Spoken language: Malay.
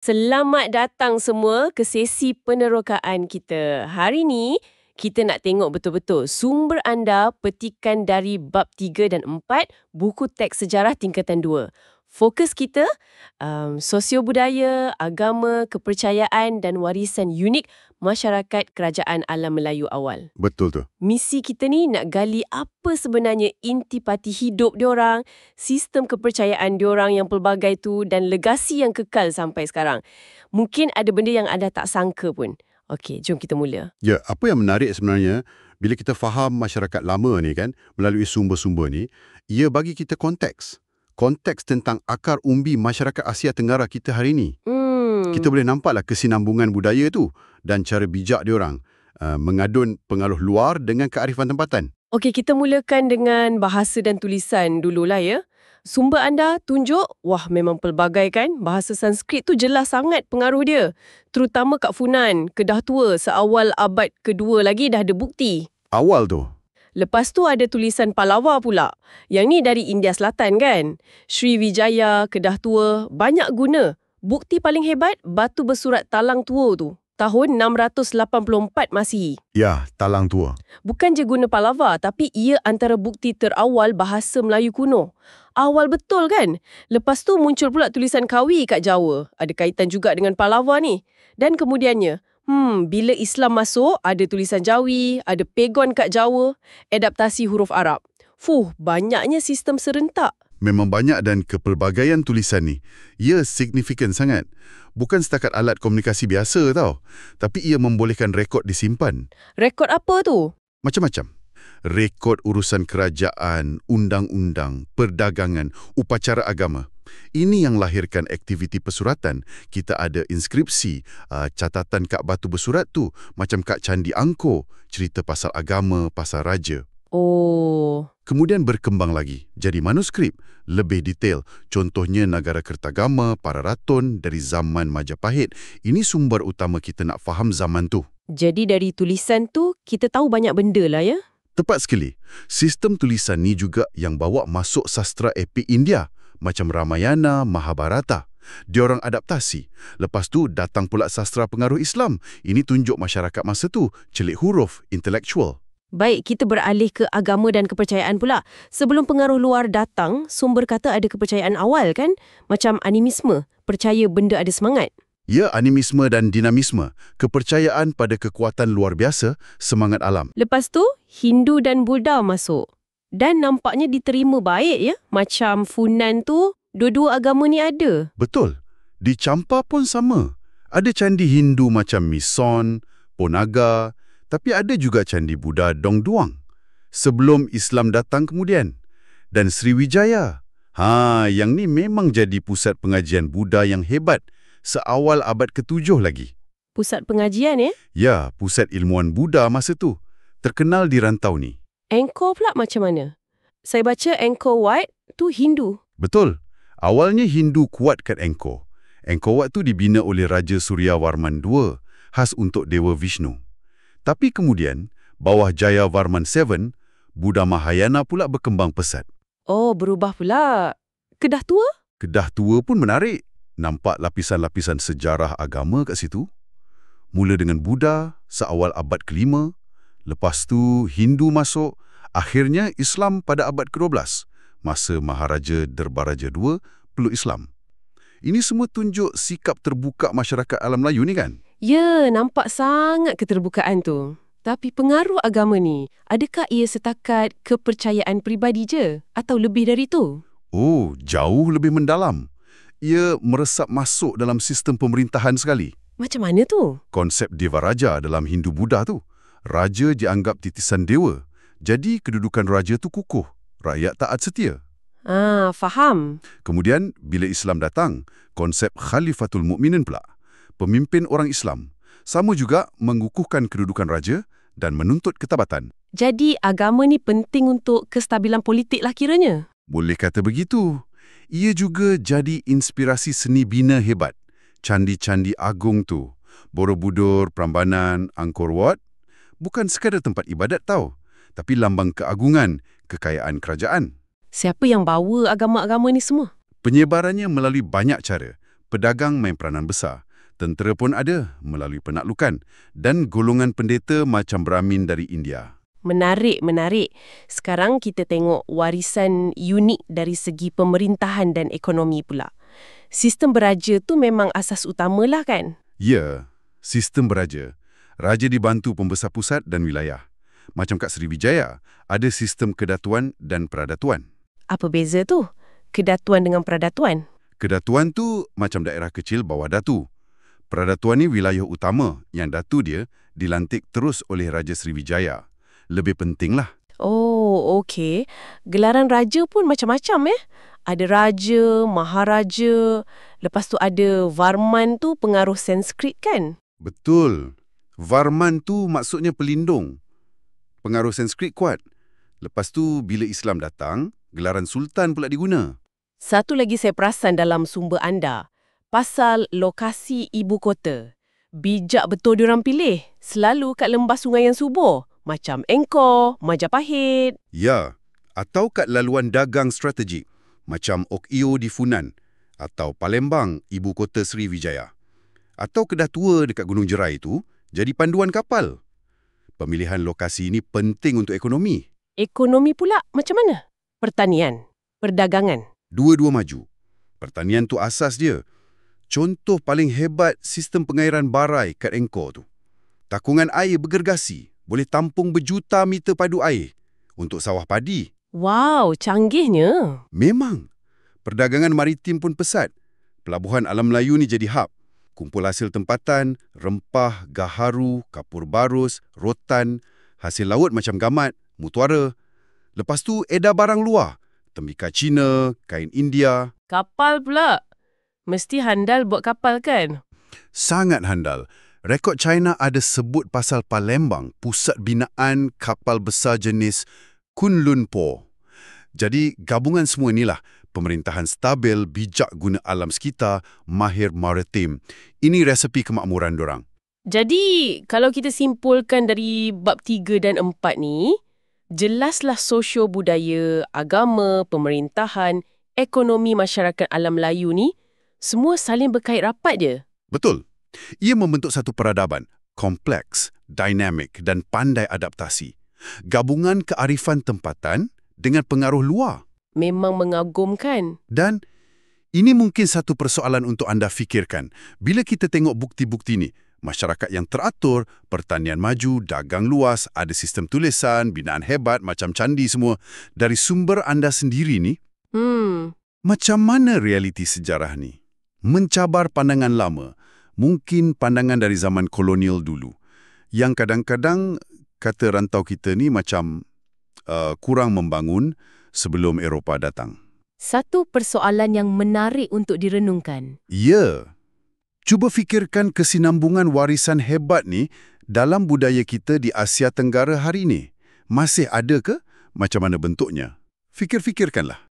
Selamat datang semua ke sesi penerokaan kita. Hari ni, kita nak tengok betul-betul sumber anda petikan dari bab 3 dan 4 buku teks sejarah tingkatan 2. Fokus kita, sosio-budaya, agama, kepercayaan dan warisan unik masyarakat kerajaan alam Melayu awal. Betul tu. Misi kita ni nak gali apa sebenarnya intipati hidup diorang, sistem kepercayaan diorang yang pelbagai tu dan legasi yang kekal sampai sekarang. Mungkin ada benda yang anda tak sangka pun. Okey, jom kita mula. Ya, apa yang menarik sebenarnya, bila kita faham masyarakat lama ni kan, melalui sumber-sumber ni, ia bagi kita konteks. Konteks tentang akar umbi masyarakat Asia Tenggara kita hari ini. Kita boleh nampaklah kesinambungan budaya tu dan cara bijak diorang mengadun pengaruh luar dengan kearifan tempatan. Okey, kita mulakan dengan bahasa dan tulisan dululah ya. Sumber anda tunjuk, wah memang pelbagai kan? Bahasa Sanskrit tu jelas sangat pengaruh dia. Terutama kat Funan, Kedah Tua, seawal abad kedua lagi dah ada bukti. Awal tu. Lepas tu ada tulisan Pallava pula. Yang ni dari India Selatan kan? Sriwijaya, Kedah Tua, banyak guna. Bukti paling hebat, batu bersurat Talang Tua tu. Tahun 684 Masihi. Ya, Talang Tua. Bukan je guna Pallava, tapi ia antara bukti terawal bahasa Melayu kuno. Awal betul kan? Lepas tu muncul pula tulisan Kawi kat Jawa. Ada kaitan juga dengan Pallava ni. Dan kemudiannya, bila Islam masuk, ada tulisan Jawi, ada pegon kat Jawa, adaptasi huruf Arab. Banyaknya sistem serentak. Memang banyak dan kepelbagaian tulisan ni, ia signifikan sangat. Bukan setakat alat komunikasi biasa tau, tapi ia membolehkan rekod disimpan. Rekod apa tu? Macam-macam. Rekod urusan kerajaan, undang-undang, perdagangan, upacara agama. Ini yang lahirkan aktiviti pesuratan. Kita ada inskripsi, catatan kat batu bersurat tu, macam kat Candi Angkor, cerita pasal agama, pasal raja. Kemudian berkembang lagi, jadi manuskrip, lebih detail. Contohnya Nagara Kertagama, Para Ratun dari zaman Majapahit. Ini sumber utama kita nak faham zaman tu. Jadi dari tulisan tu, kita tahu banyak benda lah ya? Tepat sekali. Sistem tulisan ni juga yang bawa masuk sastra epik India, macam Ramayana, Mahabharata. Diorang adaptasi. Lepas tu datang pula sastra pengaruh Islam. Ini tunjuk masyarakat masa tu, celik huruf, intelektual. Baik, kita beralih ke agama dan kepercayaan pula. Sebelum pengaruh luar datang, sumber kata ada kepercayaan awal kan? Macam animisme, percaya benda ada semangat. Ya, animisme dan dinamisme. Kepercayaan pada kekuatan luar biasa, semangat alam. Lepas tu, Hindu dan Buddha masuk. Dan nampaknya diterima baik ya. Macam Funan tu, dua-dua agama ni ada. Betul. Di Champa pun sama. Ada candi Hindu macam Mison, Ponaga, tapi ada juga candi Buddha Dongduang. Sebelum Islam datang kemudian. Dan Sriwijaya. Yang ni memang jadi pusat pengajian Buddha yang hebat. Seawal abad ke-7 lagi. Pusat pengajian ya? Ya, pusat ilmuwan Buddha masa tu. Terkenal di rantau ni. Angkor pula macam mana? Saya baca Angkor Wat tu Hindu. Betul. Awalnya Hindu kuat kat Angkor. Angkor Wat tu dibina oleh Raja Suryavarman II, khas untuk Dewa Vishnu. Tapi kemudian, bawah Jayavarman VII, Buddha Mahayana pula berkembang pesat. Berubah pula. Kedah Tua? Kedah Tua pun menarik. Nampak lapisan-lapisan sejarah agama kat situ. Mula dengan Buddha, seawal abad ke-5. Lepas tu Hindu masuk. Akhirnya Islam pada abad ke-12. Masa Maharaja Derbaraja II peluk Islam. Ini semua tunjuk sikap terbuka masyarakat alam Melayu ni kan? Ya, nampak sangat keterbukaan tu. Tapi pengaruh agama ni, adakah ia setakat kepercayaan peribadi je? Atau lebih dari tu? Jauh lebih mendalam. Ia meresap masuk dalam sistem pemerintahan sekali. Macam mana tu? Konsep Deva Raja dalam Hindu-Buddha tu. Raja dianggap titisan dewa. Jadi kedudukan raja tu kukuh. Rakyat taat setia. Faham. Kemudian, bila Islam datang, konsep Khalifatul Mukminin pula. Pemimpin orang Islam. Sama juga mengukuhkan kedudukan raja dan menuntut ketabatan. Jadi agama ni penting untuk kestabilan politik lah kiranya? Boleh kata begitu. Ia juga jadi inspirasi seni bina hebat. Candi-candi agung tu, Borobudur, Prambanan, Angkor Wat, bukan sekadar tempat ibadat tau, tapi lambang keagungan, kekayaan kerajaan. Siapa yang bawa agama-agama ni semua? Penyebarannya melalui banyak cara. Pedagang main peranan besar. Tentera pun ada melalui penaklukan. Dan golongan pendeta macam Brahmin dari India. Menarik. Sekarang kita tengok warisan unik dari segi pemerintahan dan ekonomi pula. Sistem beraja tu memang asas utamalah kan? Ya, sistem beraja. Raja dibantu pembesar pusat dan wilayah. Macam kat Sriwijaya, ada sistem kedatuan dan peradatuan. Apa beza tu? Kedatuan dengan peradatuan? Kedatuan tu macam daerah kecil bawah datu. Peradatuan ni wilayah utama yang datu dia dilantik terus oleh Raja Sriwijaya. Lebih pentinglah. Oh, okey. Gelaran raja pun macam-macam Ada raja, maharaja, lepas tu ada varman tu pengaruh Sanskrit kan? Betul. Varman tu maksudnya pelindung. Pengaruh Sanskrit kuat. Lepas tu bila Islam datang, gelaran sultan pula diguna. Satu lagi saya perasan dalam sumber anda, pasal lokasi ibu kota. Bijak betul diorang pilih. Selalu kat lembah sungai yang subur. Macam Angkor, Majapahit. Ya, atau kat laluan dagang strategik. Macam Okio di Funan. Atau Palembang, ibu kota Sriwijaya. Atau Kedah Tua dekat Gunung Jerai itu jadi panduan kapal. Pemilihan lokasi ini penting untuk ekonomi. Ekonomi pula macam mana? Pertanian, perdagangan. Dua-dua maju. Pertanian tu asas dia. Contoh paling hebat sistem pengairan barai kat Angkor tu. Takungan air bergergasi, boleh tampung berjuta meter padu air untuk sawah padi. Wow, canggihnya. Memang. Perdagangan maritim pun pesat. Pelabuhan Alam Melayu ni jadi hub. Kumpul hasil tempatan, rempah, gaharu, kapur barus, rotan, hasil laut macam gamat, mutuara. Lepas tu edar barang luar. Tembikar Cina, kain India. Kapal pula. Mesti handal buat kapal kan? Sangat handal. Rekod China ada sebut pasal Palembang, pusat binaan kapal besar jenis Kunlun Po. Jadi gabungan semua inilah, pemerintahan stabil, bijak guna alam sekitar, mahir maritim. Ini resepi kemakmuran dorang. Jadi, kalau kita simpulkan dari bab 3 dan 4 ni, jelaslah sosio-budaya, agama, pemerintahan, ekonomi masyarakat alam Melayu ni, semua saling berkait rapat je. Betul. Ia membentuk satu peradaban, kompleks, dinamik dan pandai adaptasi. Gabungan kearifan tempatan dengan pengaruh luar. Memang mengagumkan. Dan ini mungkin satu persoalan untuk anda fikirkan. Bila kita tengok bukti-bukti ni, masyarakat yang teratur, pertanian maju, dagang luas, ada sistem tulisan, binaan hebat macam candi semua. Dari sumber anda sendiri ni, macam mana realiti sejarah ni? Mencabar pandangan lama, mungkin pandangan dari zaman kolonial dulu, yang kadang-kadang kata rantau kita ni macam kurang membangun sebelum Eropah datang. Satu persoalan yang menarik untuk direnungkan. Ya. Cuba fikirkan kesinambungan warisan hebat ni dalam budaya kita di Asia Tenggara hari ini. Masih ada ke? Macam mana bentuknya? Fikir-fikirkanlah.